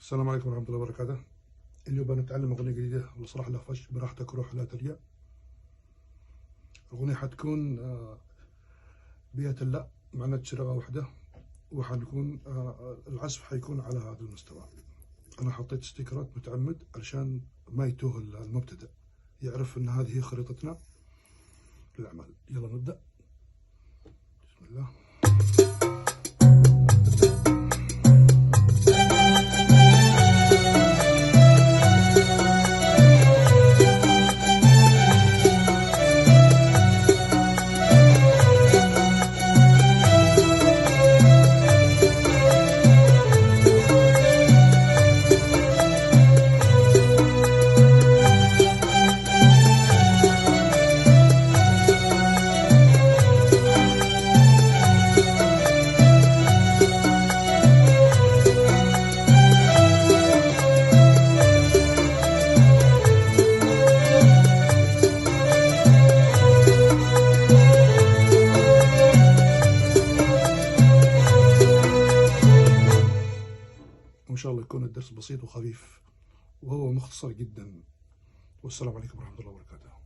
السلام عليكم ورحمة الله وبركاته. اليوم بنتعلم أغنية جديدة لصلاح الأخفش، براحتك روح لا ترجع. الأغنية حتكون بيئة لا مع شرغة واحدة، وحنكون العزف حيكون على هذا المستوى. أنا حطيت ستيكرات متعمد علشان ما يتوه المبتدئ، يعرف أن هذه هي خريطتنا للأعمال. يلا نبدأ. بسم الله. وإن شاء الله يكون الدرس بسيط وخفيف وهو مختصر جدا. والسلام عليكم ورحمة الله وبركاته.